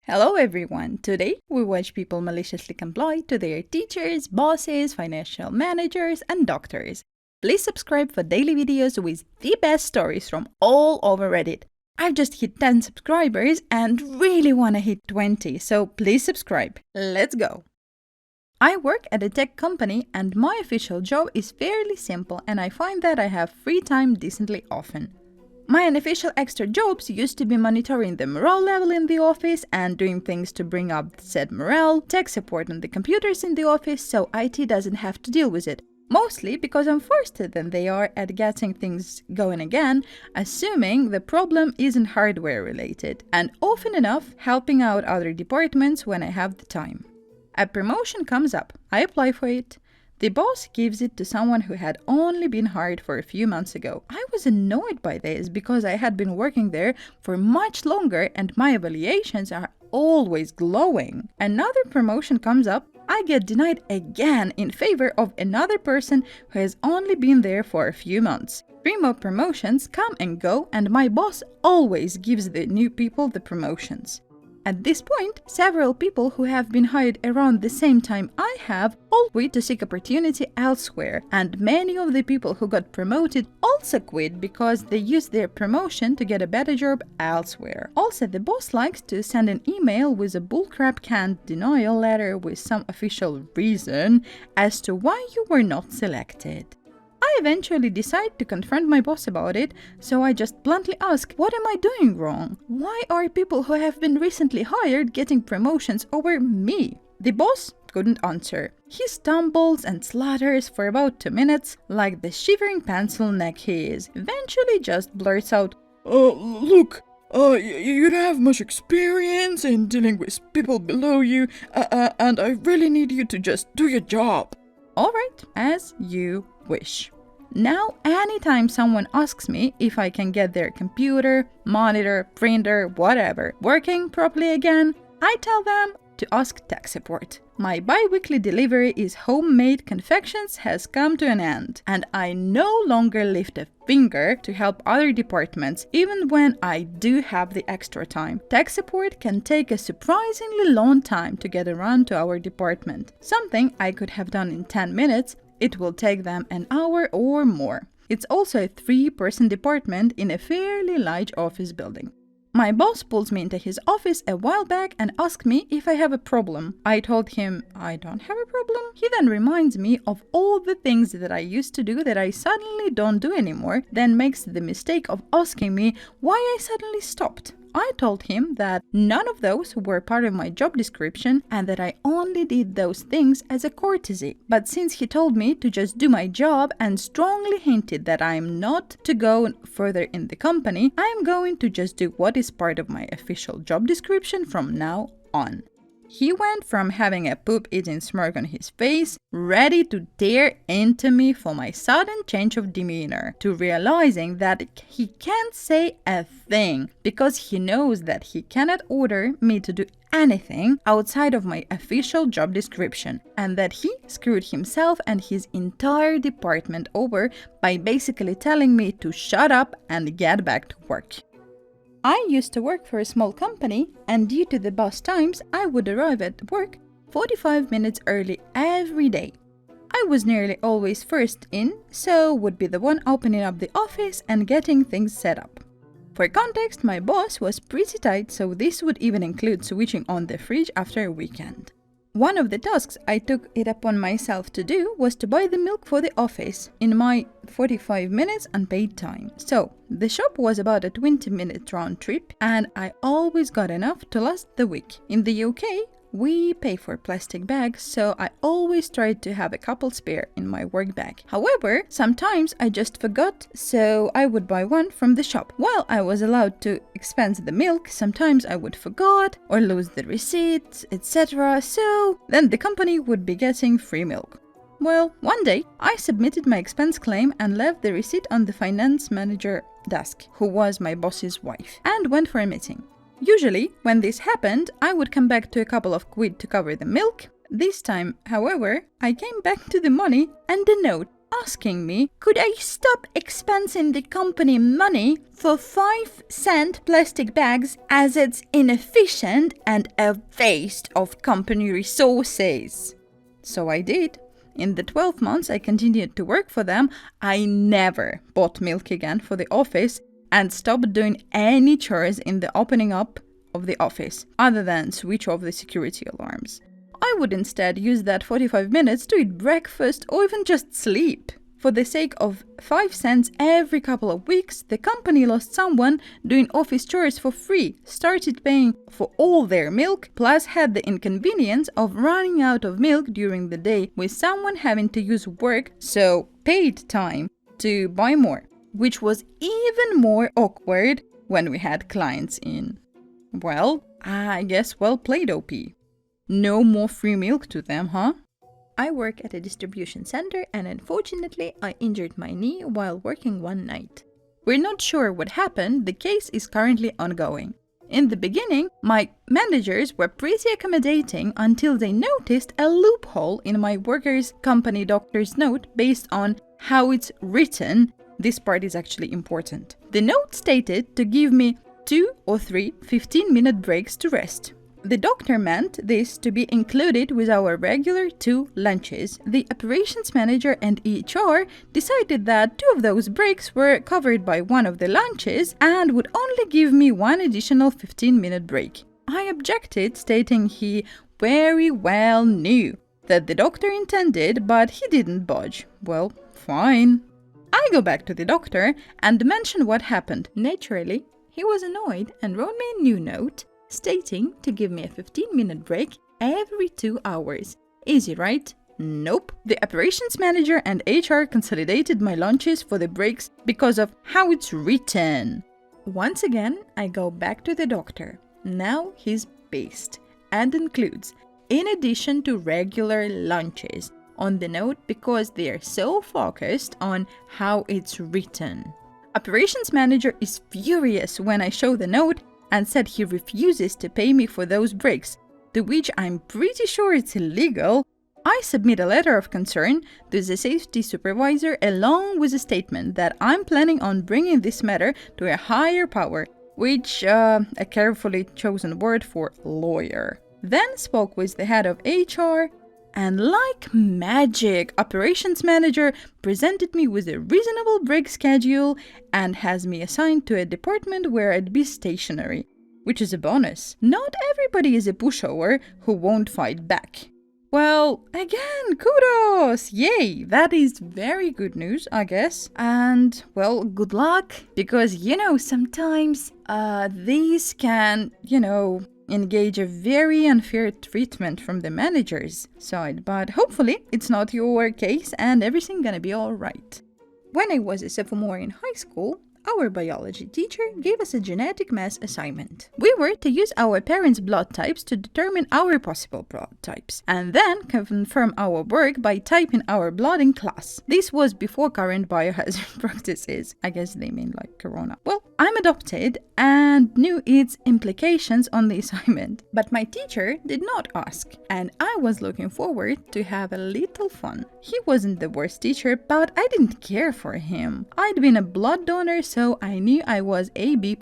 Hello everyone! Today we watch people maliciously comply to their teachers, bosses, financial managers, and doctors. Please subscribe for daily videos with the best stories from all over Reddit. I've just hit 10 subscribers and really want to hit 20, so please subscribe. Let's go! I work at a tech company and my official job is fairly simple and I find that I have free time decently often. My unofficial extra jobs used to be monitoring the morale level in the office and doing things to bring up said morale, tech support on the computers in the office so IT doesn't have to deal with it. Mostly because I'm faster than they are at getting things going again, assuming the problem isn't hardware related, and often enough helping out other departments when I have the time. A promotion comes up, I apply for it. The boss gives it to someone who had only been hired for a few months ago. I was annoyed by this because I had been working there for much longer and my evaluations are always glowing. Another promotion comes up, I get denied again in favor of another person who has only been there for a few months. 3 more promotions come and go and my boss always gives the new people the promotions. At this point, several people who have been hired around the same time I have all quit to seek opportunity elsewhere, and many of the people who got promoted also quit because they used their promotion to get a better job elsewhere. Also, the boss likes to send an email with a bullcrap canned denial letter with some official reason as to why you were not selected. I eventually decide to confront my boss about it, so I just bluntly ask, what am I doing wrong? Why are people who have been recently hired getting promotions over me? The boss couldn't answer. He stumbles and slutters for about 2 minutes, like the shivering pencil neck he is. Eventually just blurts out, Look, you don't have much experience in dealing with people below you, and I really need you to just do your job. Alright, as you wish. Now, anytime someone asks me if I can get their computer, monitor, printer, whatever, working properly again, I tell them to ask tech support. My bi-weekly delivery is homemade confections has come to an end, and I no longer lift a finger to help other departments, even when I do have the extra time. Tech support can take a surprisingly long time to get around to our department. Something I could have done in 10 minutes, it will take them an hour or more. It's also a 3-person department in a fairly large office building. My boss pulls me into his office a while back and asked me if I have a problem. I told him I don't have a problem. He then reminds me of all the things that I used to do that I suddenly don't do anymore, then makes the mistake of asking me why I suddenly stopped. I told him that none of those were part of my job description and that I only did those things as a courtesy. But since he told me to just do my job and strongly hinted that I am not to go further in the company, I am going to just do what is part of my official job description from now on. He went from having a poop-eating smirk on his face, ready to tear into me for my sudden change of demeanor, to realizing that he can't say a thing because he knows that he cannot order me to do anything outside of my official job description, and that he screwed himself and his entire department over by basically telling me to shut up and get back to work. I used to work for a small company, and due to the bus times, I would arrive at work 45 minutes early every day. I was nearly always first in, so would be the one opening up the office and getting things set up. For context, my boss was pretty tight, so this would even include switching on the fridge after a weekend. One of the tasks I took it upon myself to do was to buy the milk for the office in my 45 minutes unpaid time. So, the shop was about a 20-minute round trip and I always got enough to last the week. In the UK, we pay for plastic bags, so I always tried to have a couple spare in my work bag. However, sometimes I just forgot, so I would buy one from the shop. While I was allowed to expense the milk, sometimes I would forget or lose the receipt, etc. So then the company would be getting free milk. Well, one day I submitted my expense claim and left the receipt on the finance manager desk, who was my boss's wife, and went for a meeting. Usually, when this happened, I would come back to a couple of quid to cover the milk. This time, however, I came back to the money and the note asking me, could I stop expensing the company money for 5-cent plastic bags as it's inefficient and a waste of company resources. So I did. In the 12 months I continued to work for them, I never bought milk again for the office and stopped doing any chores in the opening up of the office, other than switch off the security alarms. I would instead use that 45 minutes to eat breakfast or even just sleep. For the sake of 5 cents every couple of weeks, the company lost someone doing office chores for free, started paying for all their milk, plus had the inconvenience of running out of milk during the day with someone having to use work, so paid time, to buy more, which was even more awkward when we had clients in. Well, I guess well played, OP. No more free milk to them, huh? I work at a distribution center and unfortunately I injured my knee while working one night. We're not sure what happened, the case is currently ongoing. In the beginning, my managers were pretty accommodating until they noticed a loophole in my workers' company doctor's note based on how it's written. This part is actually important. The note stated to give me 2 or 3 15-minute breaks to rest. The doctor meant this to be included with our regular 2 lunches. The operations manager and HR decided that 2 of those breaks were covered by one of the lunches and would only give me 1 additional 15-minute break. I objected, stating he very well knew that the doctor intended, but he didn't budge. Well, fine. I go back to the doctor and mention what happened. Naturally, he was annoyed and wrote me a new note stating to give me a 15-minute break every 2 hours. Easy, right? Nope. The operations manager and HR consolidated my lunches for the breaks because of how it's written. Once again, I go back to the doctor. Now he's pissed and includes, in addition to regular lunches, on the note because they are so focused on how it's written. Operations manager is furious when I show the note and said he refuses to pay me for those breaks, to which I'm pretty sure it's illegal. I submit a letter of concern to the safety supervisor along with a statement that I'm planning on bringing this matter to a higher power, which a carefully chosen word for lawyer. Then spoke with the head of HR, and like magic, operations manager presented me with a reasonable break schedule and has me assigned to a department where I'd be stationary, which is a bonus. Not everybody is a pushover who won't fight back. Well, again, kudos! Yay! That is very good news, I guess. And, well, good luck, because, sometimes these can, engage a very unfair treatment from the manager's side, but hopefully it's not your case and everything gonna be alright. When I was a sophomore in high school, our biology teacher gave us a genetic mass assignment. We were to use our parents' blood types to determine our possible blood types, and then confirm our work by typing our blood in class. This was before current biohazard practices. I guess they mean like corona. Well, I'm adopted and knew its implications on the assignment, but my teacher did not ask, and I was looking forward to have a little fun. He wasn't the worst teacher, but I didn't care for him. I'd been a blood donor, so I knew I was AB+,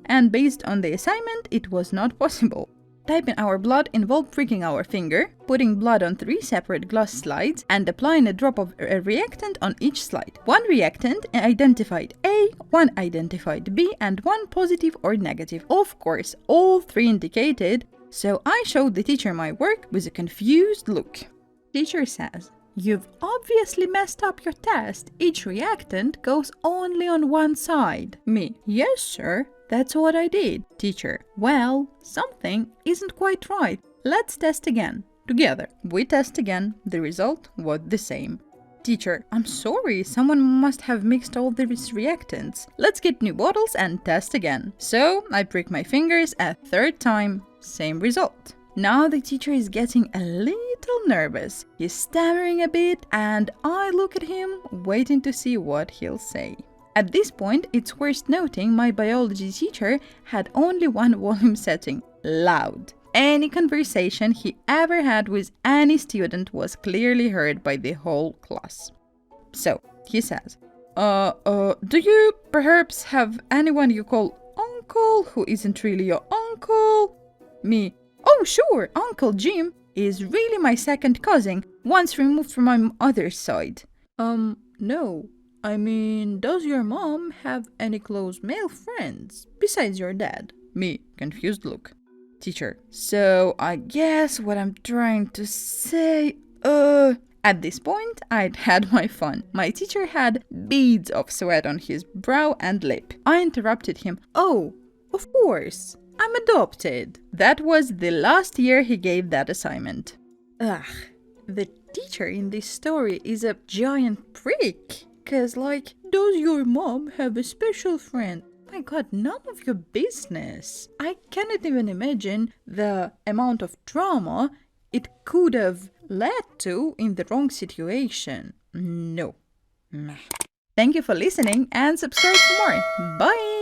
and based on the assignment, it was not possible. Typing our blood involved pricking our finger, putting blood on 3 separate glass slides, and applying a drop of a reactant on each slide. 1 reactant identified A, 1 identified B, and 1 positive or negative. Of course, all 3 indicated, so I showed the teacher my work with a confused look. Teacher says, "You've obviously messed up your test. Each reactant goes only on 1 side." Me, "Yes, sir. That's what I did." Teacher, "Well, something isn't quite right. Let's test again." Together, we test again. The result was the same. Teacher, "I'm sorry, someone must have mixed all these reactants. Let's get new bottles and test again." So, I prick my fingers a 3rd time. Same result. Now the teacher is getting a little nervous. He's stammering a bit, and I look at him, waiting to see what he'll say. At this point, it's worth noting my biology teacher had only 1 volume setting, loud. Any conversation he ever had with any student was clearly heard by the whole class. So he says, do you perhaps have anyone you call uncle who isn't really your uncle? Me, oh sure, Uncle Jim is really my second cousin, once removed from my mother's side. No. I mean, does your mom have any close male friends besides your dad? Me, confused look. Teacher, so I guess what I'm trying to say, At this point, I'd had my fun. My teacher had beads of sweat on his brow and lip. I interrupted him. Oh, of course, I'm adopted. That was the last year he gave that assignment. Ugh, the teacher in this story is a giant prick. 'Cause, like, does your mom have a special friend? My god, none of your business. I cannot even imagine the amount of trauma it could have led to in the wrong situation. No. Thank you for listening and subscribe for more. Bye!